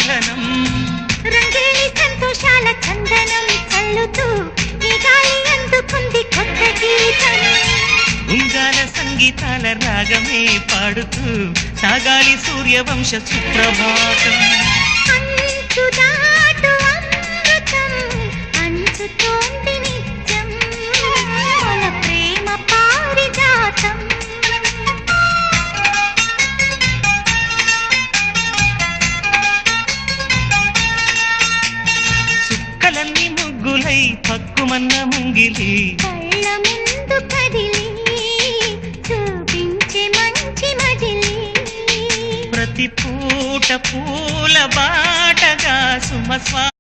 మిలనం రంగేలి సంతోషాల చందనం చల్లుతూ ఈ గాలి అందుకుంది కొత్త గీతం ఉంగాల సంగీతాల రాగమే పాడుతూ సాగాలి సూర్యవంశ సుప్రభాతం అంచుదాటు అమృతం అంచుతోంది నిత్యం మన ప్రేమ పారిజాతం చుక్కలన్నీ ముగ్గులై పక్కుమన్న ముంగిలి కళ్ళ ముందు కదిలి చూపించే మంచి మజిలి ప్రతి పూట పూల బాటగా సుమస్వా